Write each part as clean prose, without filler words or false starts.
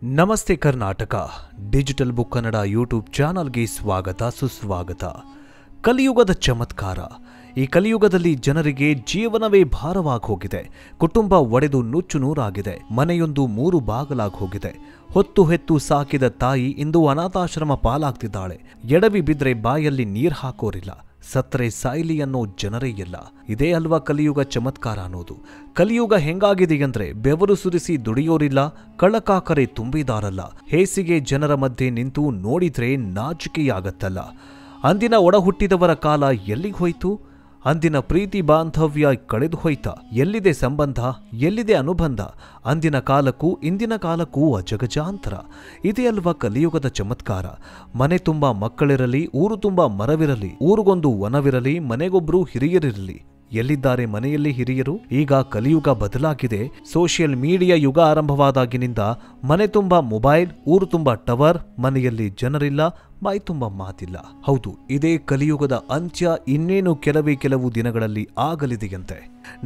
ನಮಸ್ತೆ Karnataka digital book Kannada YouTube ಚಾನಲ್ಗೆ ಸ್ವಾಗತ ಸುಸ್ವಾಗತ. ಕಲಿಯುಗದ ಚಮತ್ಕಾರ. ಈ ಕಲಿಯುಗದಲ್ಲಿ ಜನರಿಗೆ ಜೀವನವೇ ಭಾರವಾಗಿ ಹೋಗಿದೆ. ಕುಟುಂಬ ಒಡೆದು ನುಚ್ಚು ನೂರಾಗಿದೆ. ಮನೆಯೊಂದು 3 ಬಾಗಲಾಗಿ ಹೋಗಿದೆ. ಹೊತ್ತು ಹೆತ್ತು ಸಾಕಿದ ತಾಯಿ ಇಂದು ಅನಾಥಾಶ್ರಮ ಪಾಲಾಗ್ತಿದ್ದಾಳೆ. ಎಡವಿ ಬಿದ್ರೆ ಬಾಯಲ್ಲಿ ನೀರು ಹಾಕೋರಿಲ್ಲ. ಸತ್ತರೆ ಸಾಯ್ಲಿ ಅನ್ನೋ ಜನರೇ ಇಲ್ಲ. ಇದೇ ಅಲ್ವಾ ಕಲಿಯುಗ ಚಮತ್ಕಾರ ಅನ್ನೋದು. ಕಲಿಯುಗ ಹೆಂಗಾಗಿದೆಯಂದ್ರೆ ಬೆವರು ಸುರಿಸಿ ದುಡಿಯೋರಿಲ್ಲ, ಕಳ್ಳಕಾಕರೆ ತುಂಬಿದಾರಲ್ಲ. ಹೇಸಿಗೆ ಜನರ ಮಧ್ಯೆ ನಿಂತು ನೋಡಿದ್ರೆ ನಾಚಿಕೆಯಾಗತ್ತಲ್ಲ. ಅಂದಿನ ಒಡಹುಟ್ಟಿದವರ ಕಾಲ ಎಲ್ಲಿಗೆ ಹೋಯ್ತು? ಅಂದಿನ ಪ್ರೀತಿ ಬಾಂಧವ್ಯ ಕಳೆದು ಹೋಯ್ತಾ? ಎಲ್ಲಿದೆ ಸಂಬಂಧ, ಎಲ್ಲಿದೆ ಅನುಬಂಧ? ಅಂದಿನ ಕಾಲಕ್ಕೂ ಇಂದಿನ ಕಾಲಕ್ಕೂ ಅಜಗಜಾಂತರ. ಇದೇ ಅಲ್ವಾ ಕಲಿಯುಗದ ಚಮತ್ಕಾರ. ಮನೆ ತುಂಬ ಮಕ್ಕಳಿರಲಿ, ಊರು ತುಂಬ ಮರವಿರಲಿ, ಊರಿಗೊಂದು ವನವಿರಲಿ, ಮನೆಗೊಬ್ರು ಹಿರಿಯರಿರಲಿ. ಎಲ್ಲಿದ್ದಾರೆ ಮನೆಯಲ್ಲಿ ಹಿರಿಯರು? ಈಗ ಕಲಿಯುಗ ಬದಲಾಗಿದೆ. ಸೋಷಿಯಲ್ ಮೀಡಿಯಾ ಯುಗ ಆರಂಭವಾದಾಗಿನಿಂದ ಮನೆ ತುಂಬ ಮೊಬೈಲ್, ಊರು ತುಂಬ ಟವರ್, ಮನೆಯಲ್ಲಿ ಜನರಿಲ್ಲ, ಮೈ ತುಂಬ ಮಾತಿಲ್ಲ. ಹೌದು, ಇದೇ ಕಲಿಯುಗದ ಅಂತ್ಯ ಇನ್ನೇನು ಕೆಲವು ದಿನಗಳಲ್ಲಿ ಆಗಲಿದೆಯಂತೆ.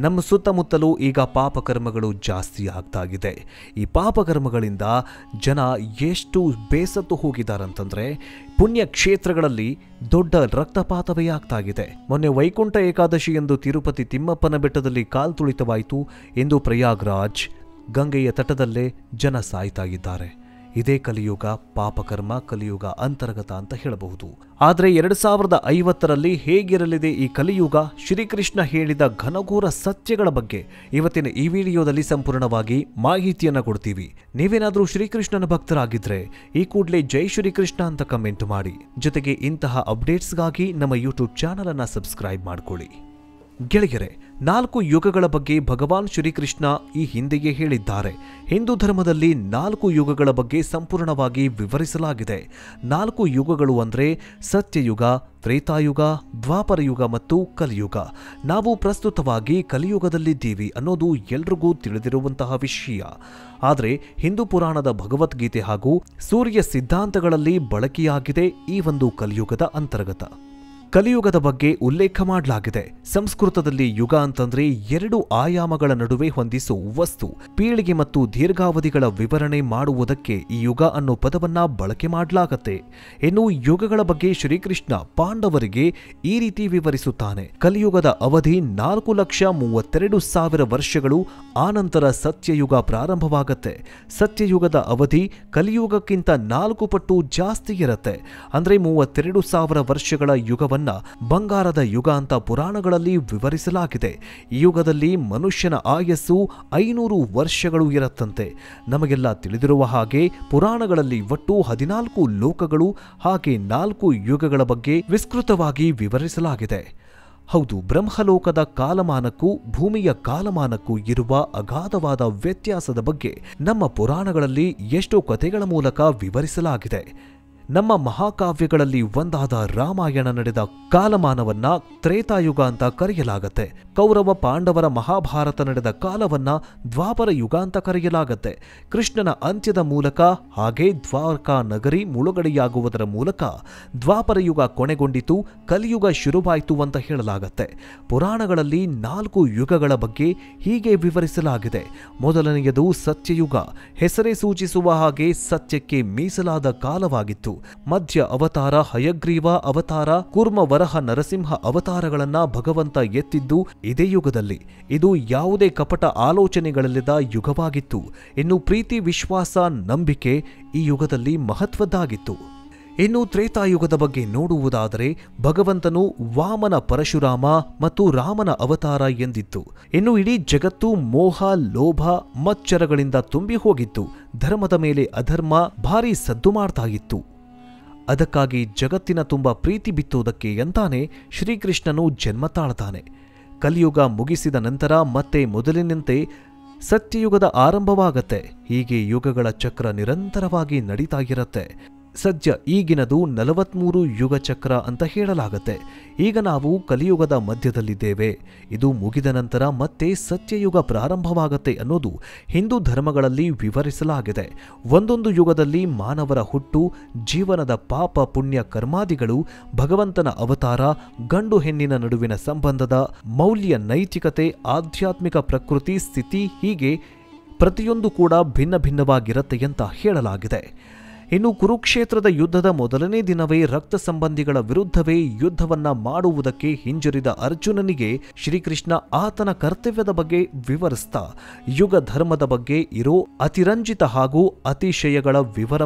ನಮ್ಮ ಸುತ್ತಮುತ್ತಲೂ ಈಗ ಪಾಪಕರ್ಮಗಳು ಜಾಸ್ತಿ ಆಗ್ತಾಗಿದೆ. ಈ ಪಾಪಕರ್ಮಗಳಿಂದ ಜನ ಎಷ್ಟು ಬೇಸತ್ತು ಹೋಗಿದ್ದಾರಂತಂದ್ರೆ ಪುಣ್ಯ ಕ್ಷೇತ್ರಗಳಲ್ಲಿ ದೊಡ್ಡ ರಕ್ತಪಾತವೇ ಆಗ್ತಾಗಿದೆ. ಮೊನ್ನೆ ವೈಕುಂಠ ಏಕಾದಶಿ ಎಂದು ತಿರುಪತಿ ತಿಮ್ಮಪ್ಪನ ಬೆಟ್ಟದಲ್ಲಿ ಕಾಲ್ತುಳಿತವಾಯಿತು. ಎಂದು ಪ್ರಯಾಗ್ರಾಜ್ ಗಂಗೆಯ ತಟದಲ್ಲೇ ಜನ ಸಾಯ್ತಾ ಇದ್ದಾರೆ. ಇದೇ ಕಲಿಯುಗ, ಪಾಪಕರ್ಮ, ಕಲಿಯುಗ ಅಂತರ್ಗತ ಅಂತ ಹೇಳಬಹುದು. ಆದರೆ 2050ರಲ್ಲಿ ಹೇಗಿರಲಿದೆ ಈ ಕಲಿಯುಗ? ಶ್ರೀಕೃಷ್ಣ ಹೇಳಿದ ಘನಘೋರ ಸತ್ಯಗಳ ಬಗ್ಗೆ ಇವತ್ತಿನ ಈ ವಿಡಿಯೋದಲ್ಲಿ ಸಂಪೂರ್ಣವಾಗಿ ಮಾಹಿತಿಯನ್ನು ಕೊಡ್ತೀವಿ. ನೀವೇನಾದರೂ ಶ್ರೀಕೃಷ್ಣನ ಭಕ್ತರಾಗಿದ್ರೆ ಈ ಕೂಡಲೇ ಜೈ ಶ್ರೀಕೃಷ್ಣ ಅಂತ ಕಮೆಂಟ್ ಮಾಡಿ. ಜೊತೆಗೆ ಇಂತಹ ಅಪ್ಡೇಟ್ಸ್ಗಾಗಿ ನಮ್ಮ ಯೂಟ್ಯೂಬ್ ಚಾನಲ್ ಅನ್ನು ಸಬ್ಸ್ಕ್ರೈಬ್ ಮಾಡ್ಕೊಳ್ಳಿ. ಗೆಳೆಯರೆ, 4 ಯುಗಗಳ ಬಗ್ಗೆ ಭಗವಾನ್ ಶ್ರೀಕೃಷ್ಣ ಈ ಹಿಂದೆಯೇ ಹೇಳಿದ್ದಾರೆ. ಹಿಂದೂ ಧರ್ಮದಲ್ಲಿ 4 ಯುಗಗಳ ಬಗ್ಗೆ ಸಂಪೂರ್ಣವಾಗಿ ವಿವರಿಸಲಾಗಿದೆ. 4 ಯುಗಗಳು ಅಂದರೆ ಸತ್ಯಯುಗ, ತ್ರೇತಾಯುಗ, ದ್ವಾಪರ ಯುಗ ಮತ್ತು ಕಲಿಯುಗ. ನಾವು ಪ್ರಸ್ತುತವಾಗಿ ಕಲಿಯುಗದಲ್ಲಿದ್ದೀವಿ ಅನ್ನೋದು ಎಲ್ರಿಗೂ ತಿಳಿದಿರುವಂತಹ ವಿಷಯ. ಆದರೆ ಹಿಂದೂ ಪುರಾಣದ ಭಗವದ್ಗೀತೆ ಹಾಗೂ ಸೂರ್ಯ ಸಿದ್ಧಾಂತಗಳಲ್ಲಿ ಬಳಕೆಯಾಗಿದೆ ಈ ಒಂದು ಕಲಿಯುಗದ ಅಂತರ್ಗತ. ಕಲಿಯುಗದ ಬಗ್ಗೆ ಉಲ್ಲೇಖ ಮಾಡಲಾಗಿದೆ. ಸಂಸ್ಕೃತದಲ್ಲಿ ಯುಗ ಅಂತಂದ್ರೆ 2 ಆಯಾಮಗಳ ನಡುವೆ ಹೊಂದಿಸೋ ವಸ್ತು. ಪೀಳಿಗೆ ಮತ್ತು ದೀರ್ಘಾವಧಿಗಳ ವಿವರಣೆ ಮಾಡುವುದಕ್ಕೆ ಈ ಯುಗ ಅನ್ನೋ ಪದವನ್ನ ಬಳಕೆ ಮಾಡಲಾಗತ್ತೆ. ಇನ್ನು ಯುಗಗಳ ಬಗ್ಗೆ ಶ್ರೀಕೃಷ್ಣ ಪಾಂಡವರಿಗೆ ಈ ರೀತಿ ವಿವರಿಸುತ್ತಾನೆ. ಕಲಿಯುಗದ ಅವಧಿ 4,32,000 ವರ್ಷಗಳು. ಆನಂತರ ಸತ್ಯಯುಗ ಪ್ರಾರಂಭವಾಗತ್ತೆ. ಸತ್ಯಯುಗದ ಅವಧಿ ಕಲಿಯುಗಕ್ಕಿಂತ 4 ಪಟ್ಟು ಜಾಸ್ತಿ ಇರುತ್ತೆ. ಅಂದ್ರೆ 32,000 ವರ್ಷಗಳ ಯುಗವನ್ನು ಬಂಗಾರದ ಯುಗ ಅಂತ ಪುರಾಣಗಳಲ್ಲಿ ವಿವರಿಸಲಾಗಿದೆ. ಈ ಯುಗದಲ್ಲಿ ಮನುಷ್ಯನ ಆಯಸ್ಸು 500 ವರ್ಷಗಳು ಇರತ್ತಂತೆ. ನಮಗೆಲ್ಲ ತಿಳಿದಿರುವ ಹಾಗೆ ಪುರಾಣಗಳಲ್ಲಿ ಒಟ್ಟು 14 ಲೋಕಗಳು ಹಾಗೆ 4 ಯುಗಗಳ ಬಗ್ಗೆ ವಿಸ್ತೃತವಾಗಿ ವಿವರಿಸಲಾಗಿದೆ. ಹೌದು, ಬ್ರಹ್ಮಲೋಕದ ಕಾಲಮಾನಕ್ಕೂ ಭೂಮಿಯ ಕಾಲಮಾನಕ್ಕೂ ಇರುವ ಅಗಾಧವಾದ ವ್ಯತ್ಯಾಸದ ಬಗ್ಗೆ ನಮ್ಮ ಪುರಾಣಗಳಲ್ಲಿ ಎಷ್ಟೋ ಕಥೆಗಳ ಮೂಲಕ ವಿವರಿಸಲಾಗಿದೆ. ನಮ್ಮ ಮಹಾಕಾವ್ಯಗಳಲ್ಲಿ ಒಂದಾದ ರಾಮಾಯಣ ನಡೆದ ಕಾಲಮಾನವನ್ನ ತ್ರೇತಾಯುಗ ಅಂತ ಕರೆಯಲಾಗತ್ತೆ. ಕೌರವ ಪಾಂಡವರ ಮಹಾಭಾರತ ನಡೆದ ಕಾಲವನ್ನ ದ್ವಾಪರ ಯುಗ ಅಂತ ಕರೆಯಲಾಗತ್ತೆ. ಕೃಷ್ಣನ ಅಂತ್ಯದ ಮೂಲಕ ಹಾಗೆ ದ್ವಾರಕಾ ನಗರಿ ಮುಳುಗಡೆಯಾಗುವುದರ ಮೂಲಕ ದ್ವಾಪರ ಯುಗ ಕೊನೆಗೊಂಡಿತು, ಕಲಿಯುಗ ಶುರುವಾಯಿತು ಅಂತ ಹೇಳಲಾಗತ್ತೆ. ಪುರಾಣಗಳಲ್ಲಿ 4 ಯುಗಗಳ ಬಗ್ಗೆ ಹೀಗೆ ವಿವರಿಸಲಾಗಿದೆ. ಮೊದಲನೆಯದು ಸತ್ಯಯುಗ. ಹೆಸರೇ ಸೂಚಿಸುವ ಹಾಗೆ ಸತ್ಯಕ್ಕೆ ಮೀಸಲಾದ ಕಾಲವಾಗಿತ್ತು. ಮಧ್ಯ ಅವತಾರ ಹಯಗ್ರೀವ ಅವತಾರ, ಕೂರ್ಮ ವರಹ ನರಸಿಂಹ ಅವತಾರಗಳನ್ನ ಭಗವಂತ ಎತ್ತಿದ್ದು ಇದೇ ಯುಗದಲ್ಲಿ. ಇದು ಯಾವುದೇ ಕಪಟ ಆಲೋಚನೆಗಳಿಲ್ಲದ ಯುಗವಾಗಿತ್ತು. ಇನ್ನು ಪ್ರೀತಿ, ವಿಶ್ವಾಸ, ನಂಬಿಕೆ ಈ ಯುಗದಲ್ಲಿ ಮಹತ್ವದ್ದಾಗಿತ್ತು. ಇನ್ನು ತ್ರೇತಾಯುಗದ ಬಗ್ಗೆ ನೋಡುವುದಾದರೆ ಭಗವಂತನು ವಾಮನ, ಪರಶುರಾಮ ಮತ್ತು ರಾಮನ ಅವತಾರ ಎಂದಿತ್ತು. ಇನ್ನು ಇಡೀ ಜಗತ್ತು ಮೋಹ, ಲೋಭ, ಮಚ್ಚರಗಳಿಂದ ತುಂಬಿ ಹೋಗಿತ್ತು. ಧರ್ಮದ ಮೇಲೆ ಅಧರ್ಮ ಭಾರಿ ಸದ್ದು ಮಾಡ್ತಾ ಇತ್ತು. ಅದಕ್ಕಾಗಿ ಜಗತ್ತಿನ ತುಂಬ ಪ್ರೀತಿ ಬಿತ್ತೋದಕ್ಕೆ ಅಂತಾನೆ ಶ್ರೀಕೃಷ್ಣನು ಜನ್ಮ ತಾಳ್ತಾನೆ. ಕಲಿಯುಗ ಮುಗಿಸಿದ ನಂತರ ಮತ್ತೆ ಮೊದಲಿನಂತೆ ಸತ್ಯಯುಗದ ಆರಂಭವಾಗತ್ತೆ. ಹೀಗೆ ಯುಗಗಳ ಚಕ್ರ ನಿರಂತರವಾಗಿ ನಡೀತಾ ಇರತ್ತೆ. ಸದ್ಯ ಈಗಿನದು 43 ಯುಗ ಚಕ್ರ ಅಂತ ಹೇಳಲಾಗತ್ತೆ. ಈಗ ನಾವು ಕಲಿಯುಗದ ಮಧ್ಯದಲ್ಲಿದ್ದೇವೆ. ಇದು ಮುಗಿದ ನಂತರ ಮತ್ತೆ ಸತ್ಯಯುಗ ಪ್ರಾರಂಭವಾಗತ್ತೆ ಅನ್ನೋದು ಹಿಂದೂ ಧರ್ಮಗಳಲ್ಲಿ ವಿವರಿಸಲಾಗಿದೆ. ಒಂದೊಂದು ಯುಗದಲ್ಲಿ ಮಾನವರ ಹುಟ್ಟು, ಜೀವನದ ಪಾಪ ಪುಣ್ಯ ಕರ್ಮಾದಿಗಳು, ಭಗವಂತನ ಅವತಾರ, ಗಂಡು ಹೆಣ್ಣಿನ ನಡುವಿನ ಸಂಬಂಧದ ಮೌಲ್ಯ, ನೈತಿಕತೆ, ಆಧ್ಯಾತ್ಮಿಕ ಪ್ರಕೃತಿ ಸ್ಥಿತಿ, ಹೀಗೆ ಪ್ರತಿಯೊಂದು ಕೂಡ ಭಿನ್ನ ಭಿನ್ನವಾಗಿರುತ್ತೆ ಅಂತ ಹೇಳಲಾಗಿದೆ. ಇನ್ನು ಕುರುಕ್ಷೇತ್ರದ ಯುದ್ಧದ ಮೊದಲನೇ ದಿನವೇ ರಕ್ತ ಸಂಬಂಧಿಗಳ ವಿರುದ್ಧವೇ ಯುದ್ಧವನ್ನ ಮಾಡುವುದಕ್ಕೆ ಹಿಂಜರಿದ ಅರ್ಜುನನಿಗೆ ಶ್ರೀಕೃಷ್ಣ ಆತನ ಕರ್ತವ್ಯದ ಬಗ್ಗೆ ವಿವರಿಸ್ತಾ ಯುಗ ಧರ್ಮದ ಬಗ್ಗೆ ಇರೋ ಅತಿರಂಜಿತ ಹಾಗೂ ಅತಿಶಯಗಳ ವಿವರ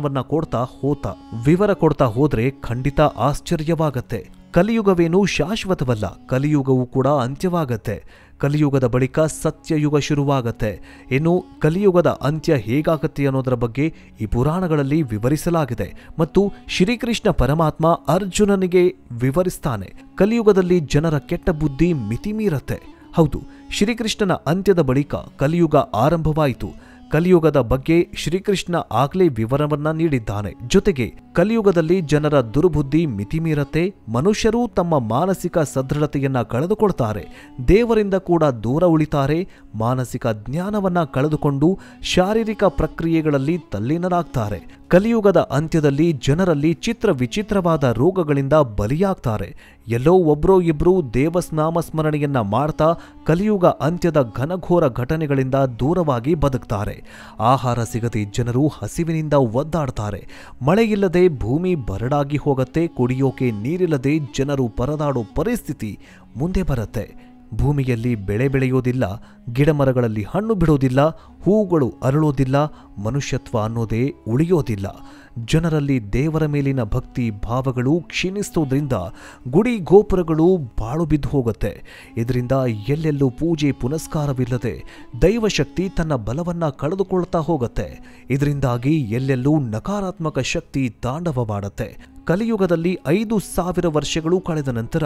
ಕೊಡ್ತಾ ಹೋದ್ರೆ ಖಂಡಿತ ಆಶ್ಚರ್ಯವಾಗತ್ತೆ. ಕಲಿಯುಗವೇನೂ ಶಾಶ್ವತವಲ್ಲ, ಕಲಿಯುಗವೂ ಕೂಡ ಅಂತ್ಯವಾಗತ್ತೆ. ಕಲಿಯುಗದ ಬಳಿಕ ಸತ್ಯಯುಗ ಶುರುವಾಗತ್ತೆ. ಇನ್ನು ಕಲಿಯುಗದ ಅಂತ್ಯ ಹೇಗಾಗತ್ತೆ ಅನ್ನೋದರ ಬಗ್ಗೆ ಈ ಪುರಾಣಗಳಲ್ಲಿ ವಿವರಿಸಲಾಗಿದೆ ಮತ್ತು ಶ್ರೀಕೃಷ್ಣ ಪರಮಾತ್ಮ ಅರ್ಜುನನಿಗೆ ವಿವರಿಸ್ತಾನೆ. ಕಲಿಯುಗದಲ್ಲಿ ಜನರ ಕೆಟ್ಟ ಬುದ್ಧಿ ಮಿತಿ ಮೀರತ್ತೆ. ಹೌದು, ಶ್ರೀಕೃಷ್ಣನ ಅಂತ್ಯದ ಬಳಿಕ ಕಲಿಯುಗ ಆರಂಭವಾಯಿತು. ಕಲಿಯುಗದ ಬಗ್ಗೆ ಶ್ರೀಕೃಷ್ಣ ಆಗಲೇ ವಿವರವನ್ನ ನೀಡಿದ್ದಾನೆ. ಜೊತೆಗೆ ಕಲಿಯುಗದಲ್ಲಿ ಜನರ ದುರ್ಬುದ್ಧಿ ಮಿತಿಮೀರತ್ತೆ. ಮನುಷ್ಯರು ತಮ್ಮ ಮಾನಸಿಕ ಸದೃಢತೆಯನ್ನ ಕಳೆದುಕೊಳ್ತಾರೆ, ದೇವರಿಂದ ಕೂಡ ದೂರ ಉಳಿತಾರೆ, ಮಾನಸಿಕ ಜ್ಞಾನವನ್ನ ಕಳೆದುಕೊಂಡು ಶಾರೀರಿಕ ಪ್ರಕ್ರಿಯೆಗಳಲ್ಲಿ ತಲ್ಲೀನರಾಗ್ತಾರೆ. ಕಲಿಯುಗದ ಅಂತ್ಯದಲ್ಲಿ ಜನರಲ್ಲಿ ಚಿತ್ರ ವಿಚಿತ್ರವಾದ ರೋಗಗಳಿಂದ ಬಲಿಯಾಗ್ತಾರೆ. ಎಲ್ಲೋ ಒಬ್ರೋ ಇಬ್ರು ದೇವಸ್ನಾಮ ಸ್ಮರಣೆಯನ್ನ ಮಾಡ್ತಾ ಕಲಿಯುಗ ಅಂತ್ಯದ ಘನಘೋರ ಘಟನೆಗಳಿಂದ ದೂರವಾಗಿ ಬದುಕ್ತಾರೆ. ಆಹಾರ ಸಿಗದೆ ಜನರು ಹಸಿವಿನಿಂದ ಒದ್ದಾಡ್ತಾರೆ. ಮಳೆಯಿಲ್ಲದೆ ಭೂಮಿ ಬರಡಾಗಿ ಹೋಗತ್ತೆ. ಕುಡಿಯೋಕೆ ನೀರಿಲ್ಲದೆ ಜನರು ಪರದಾಡೋ ಪರಿಸ್ಥಿತಿ ಮುಂದೆ ಬರುತ್ತೆ. ಭೂಮಿಯಲ್ಲಿ ಬೆಳೆ ಬೆಳೆಯೋದಿಲ್ಲ, ಗಿಡಮರಗಳಲ್ಲಿ ಹಣ್ಣು ಬಿಡೋದಿಲ್ಲ, ಹೂಗಳು ಅರಳೋದಿಲ್ಲ, ಮನುಷ್ಯತ್ವ ಅನ್ನೋದೇ ಉಳಿಯೋದಿಲ್ಲ. ಜನರಲ್ಲಿ ದೇವರ ಮೇಲಿನ ಭಕ್ತಿ ಭಾವಗಳು ಕ್ಷೀಣಿಸೋದ್ರಿಂದ ಗುಡಿ ಗೋಪುರಗಳು ಬಾಳು ಬಿದ್ದು ಹೋಗುತ್ತೆ. ಇದರಿಂದ ಎಲ್ಲೆಲ್ಲೂ ಪೂಜೆ ಪುನಸ್ಕಾರವಿಲ್ಲದೆ ದೈವಶಕ್ತಿ ತನ್ನ ಬಲವನ್ನ ಕಳೆದುಕೊಳ್ತಾ ಹೋಗುತ್ತೆ. ಇದರಿಂದಾಗಿ ಎಲ್ಲೆಲ್ಲೂ ನಕಾರಾತ್ಮಕ ಶಕ್ತಿ ತಾಂಡವ ಮಾಡುತ್ತೆ. ಕಲಿಯುಗದಲ್ಲಿ 5000 ವರ್ಷಗಳು ಕಳೆದ ನಂತರ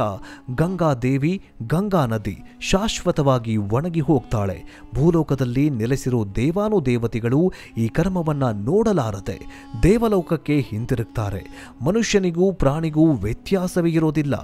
ಗಂಗಾದೇವಿ, ಗಂಗಾ ನದಿ ಶಾಶ್ವತವಾಗಿ ಒಣಗಿ ಹೋಗ್ತಾಳೆ. ಭೂಲೋಕದಲ್ಲಿ ನೆಲೆಸಿರೋ ದೇವಾನುದೇವತೆಗಳು ಈ ಕರ್ಮವನ್ನ ನೋಡಲಾರದೆ ದೇವಲೋಕಕ್ಕೆ ಹಿಂತಿರುಗ್ತಾರೆ. ಮನುಷ್ಯನಿಗೂ ಪ್ರಾಣಿಗೂ ವ್ಯತ್ಯಾಸವೇ ಇರೋದಿಲ್ಲ.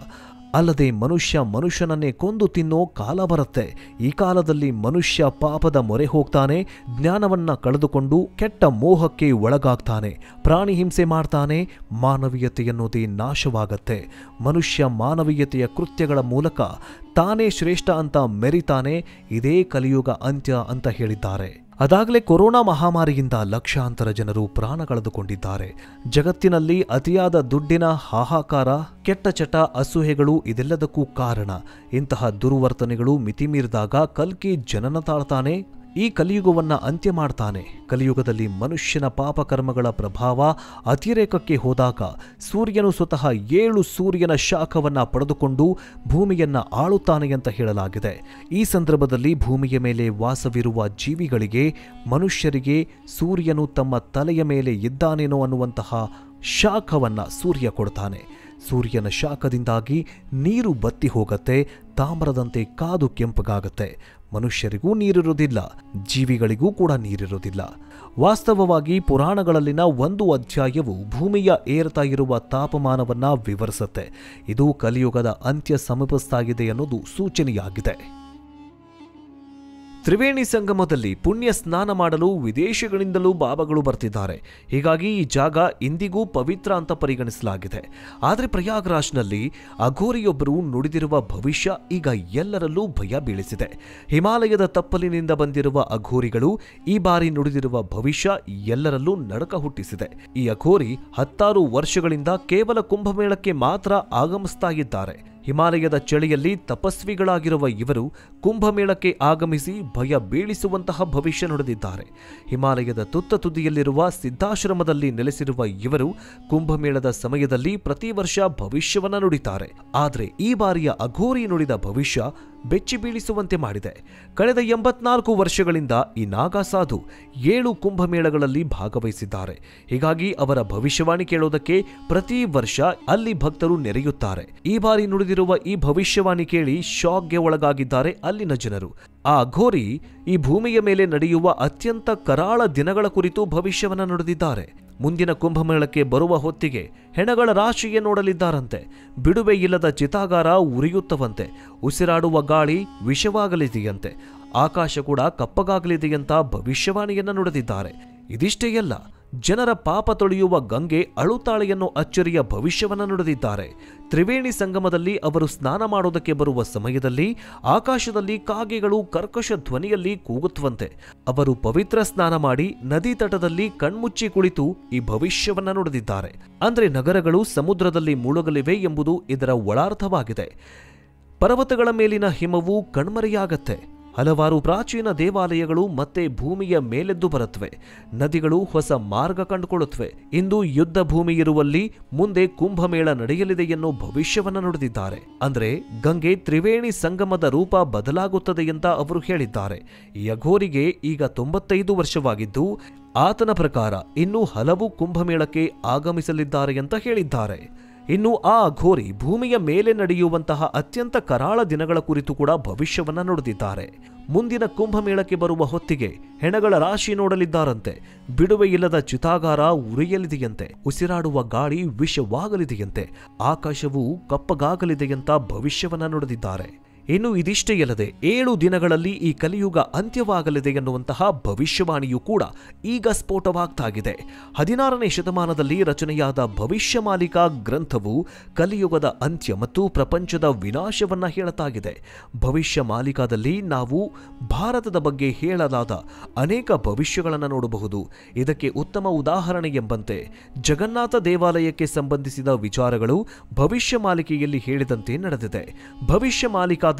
ಅಲ್ಲದೆ ಮನುಷ್ಯನನ್ನೇ ಕೊಂದು ತಿನ್ನೋ ಕಾಲ ಬರುತ್ತೆ. ಈ ಕಾಲದಲ್ಲಿ ಮನುಷ್ಯ ಪಾಪದ ಮೊರೆ ಹೋಗ್ತಾನೆ, ಜ್ಞಾನವನ್ನ ಕಳೆದುಕೊಂಡು ಕೆಟ್ಟ ಮೋಹಕ್ಕೆ ಒಳಗಾಗ್ತಾನೆ, ಪ್ರಾಣಿ ಹಿಂಸೆ ಮಾಡ್ತಾನೆ, ಮಾನವೀಯತೆಯನ್ನೋದೇ ನಾಶವಾಗತ್ತೆ. ಮನುಷ್ಯ ಮಾನವೀಯತೆಯ ಕೃತ್ಯಗಳ ಮೂಲಕ ತಾನೇ ಶ್ರೇಷ್ಠ ಅಂತ ಮೆರಿತಾನೆ. ಇದೇ ಕಲಿಯುಗ ಅಂತ್ಯ ಅಂತ ಹೇಳಿದ್ದಾರೆ. ಅದಾಗಲೇ ಕೊರೋನಾ ಮಹಾಮಾರಿಯಿಂದ ಲಕ್ಷಾಂತರ ಜನರು ಪ್ರಾಣ ಕಳೆದುಕೊಂಡಿದ್ದಾರೆ. ಜಗತ್ತಿನಲ್ಲಿ ಅತಿಯಾದ ದುಡ್ಡಿನ ಹಾಹಾಕಾರ, ಕೆಟ್ಟ ಚಟ, ಅಸೂಹೆಗಳು ಇದೆಲ್ಲದಕ್ಕೂ ಕಾರಣ. ಇಂತಹ ದುರ್ವರ್ತನೆಗಳು ಮಿತಿಮೀರಿದಾಗ ಕಲ್ಕಿ ಜನನ ತಾಳ್ತಾನೆ, ಈ ಕಲಿಯುಗವನ್ನ ಅಂತ್ಯ ಮಾಡ್ತಾನೆ. ಕಲಿಯುಗದಲ್ಲಿ ಮನುಷ್ಯನ ಪಾಪಕರ್ಮಗಳ ಪ್ರಭಾವ ಅತಿರೇಕಕ್ಕೆ ಹೋದಾಗ ಸೂರ್ಯನು ಸ್ವತಃ 7 ಸೂರ್ಯನ ಶಾಖವನ್ನ ಪಡೆದುಕೊಂಡು ಭೂಮಿಯನ್ನ ಆಳುತ್ತಾನೆ ಅಂತ ಹೇಳಲಾಗಿದೆ. ಈ ಸಂದರ್ಭದಲ್ಲಿ ಭೂಮಿಯ ಮೇಲೆ ವಾಸವಿರುವ ಜೀವಿಗಳಿಗೆ, ಮನುಷ್ಯರಿಗೆ ಸೂರ್ಯನು ತಮ್ಮ ತಲೆಯ ಮೇಲೆ ಇದ್ದಾನೇನೋ ಅನ್ನುವಂತಹ ಶಾಖವನ್ನ ಸೂರ್ಯ ಕೊಡ್ತಾನೆ. ಸೂರ್ಯನ ಶಾಖದಿಂದಾಗಿ ನೀರು ಬತ್ತಿ ಹೋಗತ್ತೆ, ತಾಮ್ರದಂತೆ ಕಾದು ಕೆಂಪಗಾಗತ್ತೆ. ಮನುಷ್ಯರಿಗೂ ನೀರಿರುವುದಿಲ್ಲ, ಜೀವಿಗಳಿಗೂ ಕೂಡ ನೀರಿರುವುದಿಲ್ಲ. ವಾಸ್ತವವಾಗಿ ಪುರಾಣಗಳಲ್ಲಿನ ಒಂದು ಅಧ್ಯಾಯವು ಭೂಮಿಯ ಏರ್ತಾ ಇರುವ ತಾಪಮಾನವನ್ನ ವಿವರಿಸುತ್ತೆ. ಇದು ಕಲಿಯುಗದ ಅಂತ್ಯ ಸಮೀಪಿಸ್ತಾಗಿದೆ ಅನ್ನೋದು ಸೂಚನೆಯಾಗಿದೆ. ತ್ರಿವೇಣಿ ಸಂಗಮದಲ್ಲಿ ಪುಣ್ಯ ಸ್ನಾನ ಮಾಡಲು ವಿದೇಶಗಳಿಂದಲೂ ಬಾಬಾಗಳು ಬರ್ತಿದ್ದಾರೆ. ಹೀಗಾಗಿ ಈ ಜಾಗ ಇಂದಿಗೂ ಪವಿತ್ರ ಅಂತ ಪರಿಗಣಿಸಲಾಗಿದೆ. ಆದರೆ ಪ್ರಯಾಗ್ರಾಜ್ನಲ್ಲಿ ಅಘೋರಿಯೊಬ್ಬರು ನುಡಿದಿರುವ ಭವಿಷ್ಯ ಈಗ ಎಲ್ಲರಲ್ಲೂ ಭಯ ಬೀಳಿಸಿದೆ. ಹಿಮಾಲಯದ ತಪ್ಪಲಿನಿಂದ ಬಂದಿರುವ ಅಘೋರಿಗಳು ಈ ಬಾರಿ ನುಡಿದಿರುವ ಭವಿಷ್ಯ ಎಲ್ಲರಲ್ಲೂ ನಡುಕ ಹುಟ್ಟಿಸಿದೆ. ಈ ಅಘೋರಿ 10 ವರ್ಷಗಳಿಂದ ಕೇವಲ ಕುಂಭಮೇಳಕ್ಕೆ ಮಾತ್ರ ಆಗಮಿಸ್ತಾ ಇದ್ದಾರೆ. ಹಿಮಾಲಯದ ಚಳಿಯಲ್ಲಿ ತಪಸ್ವಿಗಳಾಗಿರುವ ಇವರು ಕುಂಭಮೇಳಕ್ಕೆ ಆಗಮಿಸಿ ಭಯ ಬೀಳಿಸುವಂತಹ ಭವಿಷ್ಯ ನುಡಿದಿದ್ದಾರೆ. ಹಿಮಾಲಯದ ತುತ್ತ ತುದಿಯಲ್ಲಿರುವ ಸಿದ್ಧಾಶ್ರಮದಲ್ಲಿ ನೆಲೆಸಿರುವ ಇವರು ಕುಂಭಮೇಳದ ಸಮಯದಲ್ಲಿ ಪ್ರತಿ ವರ್ಷ ಭವಿಷ್ಯವನ್ನ ನುಡಿತಾರೆ. ಆದರೆ ಈ ಬಾರಿಯ ಅಘೋರಿ ನುಡಿದ ಭವಿಷ್ಯ ಬೆಚ್ಚಿ ಬೀಳಿಸುವಂತೆ ಮಾಡಿದೆ. ಕಳೆದ 84 ವರ್ಷಗಳಿಂದ ಈ ನಾಗಾ ಸಾಧು 7 ಕುಂಭಮೇಳಗಳಲ್ಲಿ ಭಾಗವಹಿಸಿದ್ದಾರೆ. ಹೀಗಾಗಿ ಅವರ ಭವಿಷ್ಯವಾಣಿ ಕೇಳೋದಕ್ಕೆ ಪ್ರತಿ ವರ್ಷ ಅಲ್ಲಿ ಭಕ್ತರು ನೆರೆಯುತ್ತಾರೆ. ಈ ಬಾರಿ ನುಡಿದಿರುವ ಈ ಭವಿಷ್ಯವಾಣಿ ಕೇಳಿ ಶಾಕ್ಗೆ ಒಳಗಾಗಿದ್ದಾರೆ ಅಲ್ಲಿನ ಜನರು. ಆ ಅಘೋರಿ ಈ ಭೂಮಿಯ ಮೇಲೆ ನಡೆಯುವ ಅತ್ಯಂತ ಕರಾಳ ದಿನಗಳ ಕುರಿತು ಭವಿಷ್ಯವನ್ನ ನುಡಿದಿದ್ದಾರೆ. ಮುಂದಿನ ಕುಂಭಮೇಳಕ್ಕೆ ಬರುವ ಹೊತ್ತಿಗೆ ಹೆಣಗಳ ರಾಶಿಯೇ ನೋಡಲಿದ್ದಾರಂತೆ. ಬಿಡುವೆ ಇಲ್ಲದ ಚಿತಾಗಾರ ಉರಿಯುತ್ತವಂತೆ. ಉಸಿರಾಡುವ ಗಾಳಿ ವಿಷವಾಗಲಿದೆಯಂತೆ. ಆಕಾಶ ಕೂಡ ಕಪ್ಪಗಾಗಲಿದೆಯಂತ ಭವಿಷ್ಯವಾಣಿಯನ್ನ ನುಡಿದಿದ್ದಾರೆ. ಇದಿಷ್ಟೇ ಅಲ್ಲ, ಜನರ ಪಾಪ ತೊಳೆಯುವ ಗಂಗೆ ಅಳುತ್ತಾಳೆ ಎನ್ನೋ ಅಚ್ಚರಿಯ ಭವಿಷ್ಯವನ್ನ ನುಡಿದಿದ್ದಾರೆ. ತ್ರಿವೇಣಿ ಸಂಗಮದಲ್ಲಿ ಅವರು ಸ್ನಾನ ಮಾಡೋದಕ್ಕೆ ಬರುವ ಸಮಯದಲ್ಲಿ ಆಕಾಶದಲ್ಲಿ ಕಾಗೆಗಳು ಕರ್ಕಶ ಧ್ವನಿಯಲ್ಲಿ ಕೂಗುತ್ತವಂತೆ. ಅವರು ಪವಿತ್ರ ಸ್ನಾನ ಮಾಡಿ ನದಿ ತಟದಲ್ಲಿ ಕಣ್ಮುಚ್ಚಿ ಕುಳಿತು ಈ ಭವಿಷ್ಯವನ್ನ ನುಡಿದಿದ್ದಾರೆ. ಅಂದ್ರೆ ನಗರಗಳು ಸಮುದ್ರದಲ್ಲಿ ಮುಳುಗಲಿವೆ ಎಂಬುದು ಇದರ ಒಳಾರ್ಥವಾಗಿದೆ. ಪರ್ವತಗಳ ಮೇಲಿನ ಹಿಮವು ಕಣ್ಮರೆಯಾಗತ್ತೆ. ಹಲವಾರು ಪ್ರಾಚೀನ ದೇವಾಲಯಗಳು ಮತ್ತೆ ಭೂಮಿಯ ಮೇಲೆದ್ದು ಬರುತ್ತವೆ. ನದಿಗಳು ಹೊಸ ಮಾರ್ಗ ಕಂಡುಕೊಳ್ಳುತ್ತವೆ. ಇಂದು ಯುದ್ಧ ಭೂಮಿ ಇರುವಲ್ಲಿ ಮುಂದೆ ಕುಂಭಮೇಳ ನಡೆಯಲಿದೆ ಎನ್ನೋ ಭವಿಷ್ಯವನ್ನ ನುಡಿದಿದ್ದಾರೆ. ಅಂದ್ರೆ ಗಂಗೆ ತ್ರಿವೇಣಿ ಸಂಗಮದ ರೂಪ ಬದಲಾಗುತ್ತದೆ ಅಂತ ಅವರು ಹೇಳಿದ್ದಾರೆ. ಈ ಅಘೋರಿಗೆ ಈಗ 95 ವರ್ಷವಾಗಿದ್ದು ಆತನ ಪ್ರಕಾರ ಇನ್ನೂ ಹಲವು ಕುಂಭಮೇಳಕ್ಕೆ ಆಗಮಿಸಲಿದ್ದಾರೆ ಅಂತ ಹೇಳಿದ್ದಾರೆ. ಇನ್ನು ಆ ಅಘೋರಿ ಭೂಮಿಯ ಮೇಲೆ ನಡೆಯುವಂತಹ ಅತ್ಯಂತ ಕರಾಳ ದಿನಗಳ ಕುರಿತು ಕೂಡ ಭವಿಷ್ಯವನ್ನ ನುಡಿದಿದ್ದಾರೆ. ಮುಂದಿನ ಕುಂಭಮೇಳಕ್ಕೆ ಬರುವ ಹೊತ್ತಿಗೆ ಹೆಣಗಳ ರಾಶಿ ನೋಡಲಿದ್ದಾರಂತೆ. ಬಿಡುವೆ ಇಲ್ಲದ ಚಿತಾಗಾರ ಉರಿಯಲಿದೆಯಂತೆ. ಉಸಿರಾಡುವ ಗಾಳಿ ವಿಷವಾಗಲಿದೆಯಂತೆ. ಆಕಾಶವು ಕಪ್ಪಗಾಗಲಿದೆಯಂತ ಭವಿಷ್ಯವನ್ನ ನುಡಿದಿದ್ದಾರೆ. ಇನ್ನು ಇದಿಷ್ಟೇ ಅಲ್ಲದೆ 7 ದಿನಗಳಲ್ಲಿ ಈ ಕಲಿಯುಗ ಅಂತ್ಯವಾಗಲಿದೆ ಎನ್ನುವಂತಹ ಭವಿಷ್ಯವಾಣಿಯೂ ಕೂಡ ಈಗ ಸ್ಫೋಟವಾಗ್ತಾಗಿದೆ. 16ನೇ ಶತಮಾನದಲ್ಲಿ ರಚನೆಯಾದ ಭವಿಷ್ಯಮಾಲಿಕಾ ಗ್ರಂಥವು ಕಲಿಯುಗದ ಅಂತ್ಯ ಮತ್ತು ಪ್ರಪಂಚದ ವಿನಾಶವನ್ನ ಹೇಳತಾಗಿದೆ. ಭವಿಷ್ಯಮಾಲಿಕಾದಲ್ಲಿ ನಾವು ಭಾರತದ ಬಗ್ಗೆ ಹೇಳಲಾದ ಅನೇಕ ಭವಿಷ್ಯಗಳನ್ನು ನೋಡಬಹುದು. ಇದಕ್ಕೆ ಉತ್ತಮ ಉದಾಹರಣೆ ಎಂಬಂತೆ ಜಗನ್ನಾಥ ದೇವಾಲಯಕ್ಕೆ ಸಂಬಂಧಿಸಿದ ವಿಚಾರಗಳು ಭವಿಷ್ಯಮಾಲಿಕೆಯಲ್ಲಿ ಹೇಳಿದಂತೆ ನಡೆದಿದೆ. ಭವಿಷ್ಯಮಾಲಿಕಾ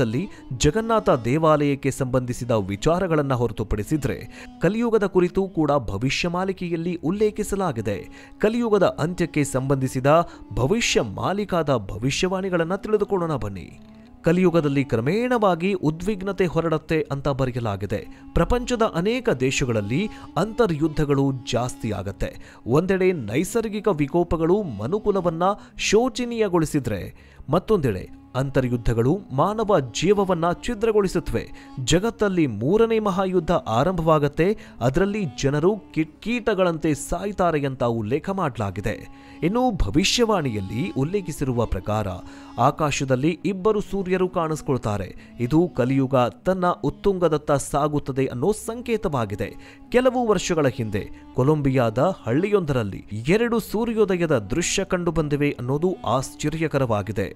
ಜಗನ್ನಾಥ ದೇವಾಲಯಕ್ಕೆ ಸಂಬಂಧಿಸಿದ ವಿಚಾರಗಳನ್ನು ಹೊರತುಪಡಿಸಿದ್ರೆ ಕಲಿಯುಗದ ಕುರಿತು ಕೂಡ ಭವಿಷ್ಯಮಾಲಿಕೆಯಲ್ಲಿ ಉಲ್ಲೇಖಿಸಲಾಗಿದೆ. ಕಲಿಯುಗದ ಅಂತ್ಯಕ್ಕೆ ಸಂಬಂಧಿಸಿದ ಭವಿಷ್ಯಮಾಲಿಕಾದ ಭವಿಷ್ಯವಾಣಿಗಳನ್ನು ತಿಳಿದುಕೊಳ್ಳೋಣ ಬನ್ನಿ. ಕಲಿಯುಗದಲ್ಲಿ ಕ್ರಮೇಣವಾಗಿ ಉದ್ವಿಗ್ನತೆ ಹೊರಡುತ್ತೆ ಅಂತ ಬರೆಯಲಾಗಿದೆ. ಪ್ರಪಂಚದ ಅನೇಕ ದೇಶಗಳಲ್ಲಿ ಅಂತರ್ಯುದ್ಧಗಳು ಜಾಸ್ತಿ ಆಗತ್ತೆ. ಒಂದೆಡೆ ನೈಸರ್ಗಿಕ ವಿಕೋಪಗಳು ಮನುಕುಲವನ್ನ ಶೋಚನೀಯಗೊಳಿಸಿದ್ರೆ, ಮತ್ತೊಂದೆಡೆ ಅಂತರ್ಯುದ್ಧಗಳು ಮಾನವ ಜೀವವನ್ನ ಛಿದ್ರಗೊಳಿಸುತ್ತವೆ. ಜಗತ್ತಲ್ಲಿ 3ನೇ ಮಹಾಯುದ್ಧ ಆರಂಭವಾಗತ್ತೆ. ಅದರಲ್ಲಿ ಜನರು ಕೀಟಗಳಂತೆ ಸಾಯ್ತಾರೆ ಅಂತ ಉಲ್ಲೇಖ ಮಾಡಲಾಗಿದೆ. ಇನ್ನು ಭವಿಷ್ಯವಾಣಿಯಲ್ಲಿ ಉಲ್ಲೇಖಿಸಿರುವ ಪ್ರಕಾರ ಆಕಾಶದಲ್ಲಿ 2 ಸೂರ್ಯರು ಕಾಣಿಸ್ಕೊಳ್ತಾರೆ. ಇದು ಕಲಿಯುಗ ತನ್ನ ಉತ್ತುಂಗದತ್ತ ಸಾಗುತ್ತದೆ ಅನ್ನೋ ಸಂಕೇತವಾಗಿದೆ. ಕೆಲವು ವರ್ಷಗಳ ಹಿಂದೆ ಕೊಲಂಬಿಯಾದ ಹಳ್ಳಿಯೊಂದರಲ್ಲಿ 2 ಸೂರ್ಯೋದಯದ ದೃಶ್ಯ ಕಂಡು ಬಂದಿವೆ ಅನ್ನೋದು ಆಶ್ಚರ್ಯಕರವಾಗಿದೆ.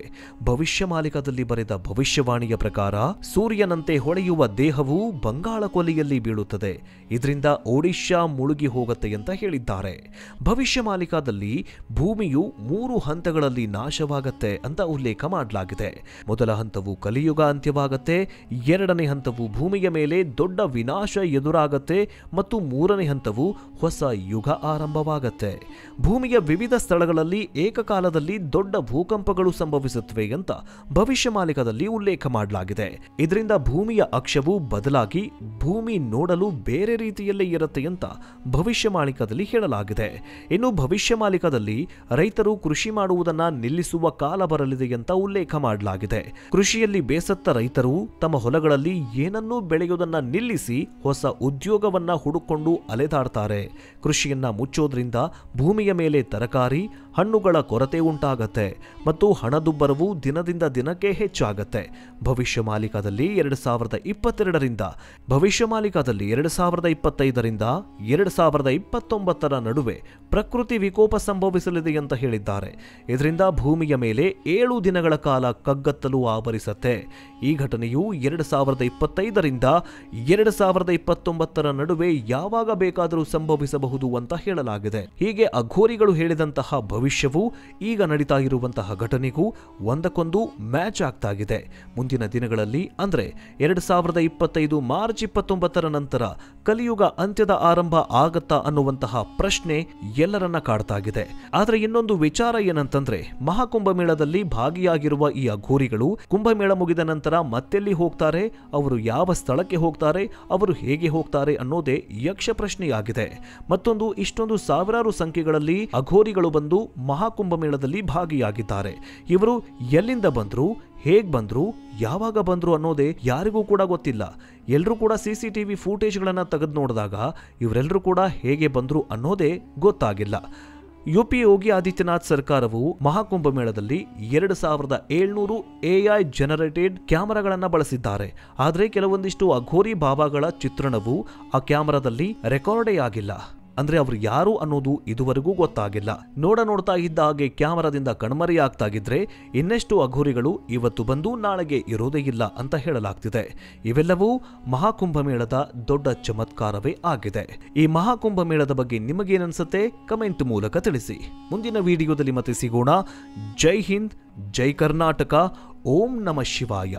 ಭವಿಷ್ಯಮಾಲಿಕದಲ್ಲಿ ಬರೆದ ಭವಿಷ್ಯವಾಣಿಯ ಪ್ರಕಾರ ಸೂರ್ಯನಂತೆ ಹೊಳೆಯುವ ದೇಹವು ಬಂಗಾಳ ಕೊಲ್ಲಿಯಲ್ಲಿ ಬೀಳುತ್ತದೆ. ಇದರಿಂದ ಒಡಿಶಾ ಮುಳುಗಿ ಹೋಗುತ್ತೆ ಅಂತ ಹೇಳಿದ್ದಾರೆ. ಭವಿಷ್ಯಮಾಲಿಕಾದಲ್ಲಿ ಭೂಮಿಯು 3 ಹಂತಗಳಲ್ಲಿ ನಾಶವಾಗತ್ತೆ ಅಂತ ಉಲ್ಲೇಖ ಮಾಡಲಾಗಿದೆ. ಮೊದಲ ಹಂತವು ಕಲಿಯುಗ ಅಂತ್ಯವಾಗತ್ತೆ, 2ನೇ ಹಂತವು ಭೂಮಿಯ ಮೇಲೆ ದೊಡ್ಡ ವಿನಾಶ ಎದುರಾಗತ್ತೆ ಮತ್ತು 3ನೇ ಹಂತವು ಹೊಸ ಯುಗ ಆರಂಭವಾಗತ್ತೆ. ಭೂಮಿಯ ವಿವಿಧ ಸ್ಥಳಗಳಲ್ಲಿ ಏಕಕಾಲದಲ್ಲಿ ದೊಡ್ಡ ಭೂಕಂಪಗಳು ಸಂಭವಿಸುತ್ತವೆ ಅಂತ ಭವಿಷ್ಯಮಾಲಿಕದಲ್ಲಿ ಉಲ್ಲೇಖ ಮಾಡಲಾಗಿದೆ. ಇದರಿಂದ ಭೂಮಿಯ ಅಕ್ಷವು ಬದಲಾಗಿ ಭೂಮಿ ನೋಡಲು ಬೇರೆ ರೀತಿಯಲ್ಲೇ ಇರುತ್ತೆ ಅಂತ ಭವಿಷ್ಯಮಾಲಿಕದಲ್ಲಿ ಹೇಳಲಾಗಿದೆ. ಇನ್ನು ಭವಿಷ್ಯಮಾಲಿಕದಲ್ಲಿ ರೈತರು ಕೃಷಿ ಮಾಡುವುದನ್ನ ನಿಲ್ಲಿಸುವ ಕಾಲ ಬರಲಿದೆ ಅಂತ ಉಲ್ಲೇಖ ಮಾಡಲಾಗಿದೆ. ಕೃಷಿಯಲ್ಲಿ ಬೇಸತ್ತ ರೈತರು ತಮ್ಮ ಹೊಲಗಳಲ್ಲಿ ಏನನ್ನೂ ಬೆಳೆಯುವುದನ್ನ ನಿಲ್ಲಿಸಿ ಹೊಸ ಉದ್ಯೋಗವನ್ನ ಹುಡುಕೊಂಡು ಅಲೆದಾಡ್ತಾರೆ. ಕೃಷಿಯನ್ನ ಮುಚ್ಚೋದ್ರಿಂದ ಭೂಮಿಯ ಮೇಲೆ ತರಕಾರಿ, ಹಣ್ಣುಗಳ ಕೊರತೆ ಉಂಟಾಗತ್ತೆ ಮತ್ತು ಹಣದುಬ್ಬರವು ದಿನದಿಂದ ದಿನಕ್ಕೆ ಹೆಚ್ಚಾಗತ್ತೆ. ಭವಿಷ್ಯಮಾಲಿಕದಲ್ಲಿ 2022ರಿಂದ ಭವಿಷ್ಯಮಾಲಿಕದಲ್ಲಿ 2025ರಿಂದ 2029ರ ನಡುವೆ ಪ್ರಕೃತಿ ವಿಕೋಪ ಸಂಭವಿಸಲಿದೆ ಅಂತ ಹೇಳಿದ್ದಾರೆ. ಇದರಿಂದ ಭೂಮಿಯ ಮೇಲೆ 7 ದಿನಗಳ ಕಾಲ ಕಗ್ಗತ್ತಲು ಆವರಿಸತ್ತೆ. ಈ ಘಟನೆಯು 2025ರಿಂದ 2029ರ ನಡುವೆ ಯಾವಾಗ ಬೇಕಾದರೂ ಸಂಭವಿಸಬಹುದು ಅಂತ ಹೇಳಲಾಗಿದೆ. ಹೀಗೆ ಅಘೋರಿಗಳು ಹೇಳಿದಂತಹ ಭವಿಷ್ಯವು ಈಗ ನಡೀತಾ ಇರುವಂತಹ ಘಟನೆಗೂ ಒಂದಕ್ಕೊಂದು ಮ್ಯಾಚ್ ಆಗ್ತಾಗಿದೆ. ಮುಂದಿನ ದಿನಗಳಲ್ಲಿ ಅಂದ್ರೆ 2025 ಮಾರ್ಚ್ 29ರ ನಂತರ ಕಲಿಯುಗ ಅಂತ್ಯದ ಆರಂಭ ಆಗತ್ತಾ ಅನ್ನುವಂತಹ ಪ್ರಶ್ನೆ ಎಲ್ಲರನ್ನ ಕಾಡ್ತಾಗಿದೆ. ಆದ್ರೆ ಇನ್ನೊಂದು ವಿಚಾರ ಏನಂತಂದ್ರೆ, ಮಹಾಕುಂಭಮೇಳದಲ್ಲಿ ಭಾಗಿಯಾಗಿರುವ ಈ ಅಘೋರಿಗಳು ಕುಂಭಮೇಳ ಮುಗಿದ ನಂತರ ಮತ್ತೆಲ್ಲಿ ಹೋಗ್ತಾರೆ, ಅವರು ಯಾವ ಸ್ಥಳಕ್ಕೆ ಹೋಗ್ತಾರೆ, ಅವರು ಹೇಗೆ ಹೋಗ್ತಾರೆ ಅನ್ನೋದೇ ಯಕ್ಷ ಪ್ರಶ್ನೆಯಾಗಿದೆ. ಮತ್ತೊಂದು, ಇಷ್ಟೊಂದು ಸಾವಿರಾರು ಸಂಖ್ಯೆಗಳಲ್ಲಿ ಅಘೋರಿಗಳು ಬಂದು ಮಹಾಕುಂಭಮೇಳದಲ್ಲಿ ಭಾಗಿಯಾಗಿದ್ದಾರೆ. ಇವರು ಎಲ್ಲಿಂದ ಬಂದ್ರು, ಹೇಗ್ ಬಂದ್ರು, ಯಾವಾಗ ಬಂದ್ರು ಅನ್ನೋದೇ ಯಾರಿಗೂ ಕೂಡ ಗೊತ್ತಿಲ್ಲ. ಎಲ್ಲರೂ ಕೂಡ CCTV ಫೂಟೇಜ್ಗಳನ್ನ ತೆಗೆದು ನೋಡಿದಾಗ ಇವರೆಲ್ಲರೂ ಕೂಡ ಹೇಗೆ ಬಂದ್ರು ಅನ್ನೋದೇ ಗೊತ್ತಾಗಿಲ್ಲ. UP ಯೋಗಿ ಆದಿತ್ಯನಾಥ್ ಸರ್ಕಾರವು ಮಹಾಕುಂಭಮೇಳದಲ್ಲಿ 2700 AI ಜನರೇಟೆಡ್ ಕ್ಯಾಮೆರಾಗಳನ್ನ ಬಳಸಿದ್ದಾರೆ. ಆದರೆ ಕೆಲವೊಂದಿಷ್ಟು ಅಘೋರಿ ಬಾಬಾಗಳ ಚಿತ್ರಣವು ಆ ಕ್ಯಾಮೆರಾದಲ್ಲಿ ರೆಕಾರ್ಡೇ ಆಗಿಲ್ಲ. ಅಂದ್ರೆ ಅವರು ಯಾರು ಅನ್ನೋದು ಇದುವರೆಗೂ ಗೊತ್ತಾಗಿಲ್ಲ. ನೋಡ್ತಾ ಇದ್ದ ಹಾಗೆ ಕ್ಯಾಮರಾದಿಂದ ಕಣ್ಮರೆ ಆಗ್ತಾಗಿದ್ರೆ ಇನ್ನೆಷ್ಟು ಅಘೋರಿಗಳು ಇವತ್ತು ಬಂದು ನಾಳೆಗೆ ಇರೋದೇ ಇಲ್ಲ ಅಂತ ಹೇಳಲಾಗ್ತಿದೆ. ಇವೆಲ್ಲವೂ ಮಹಾಕುಂಭಮೇಳದ ದೊಡ್ಡ ಚಮತ್ಕಾರವೇ ಆಗಿದೆ. ಈ ಮಹಾಕುಂಭಮೇಳದ ಬಗ್ಗೆ ನಿಮಗೇನನ್ಸುತ್ತೆ ಕಮೆಂಟ್ ಮೂಲಕ ತಿಳಿಸಿ. ಮುಂದಿನ ವಿಡಿಯೋದಲ್ಲಿ ಮತ್ತೆ ಸಿಗೋಣ. ಜೈ ಹಿಂದ್, ಜೈ ಕರ್ನಾಟಕ, ಓಂ ನಮಃ ಶಿವಾಯ.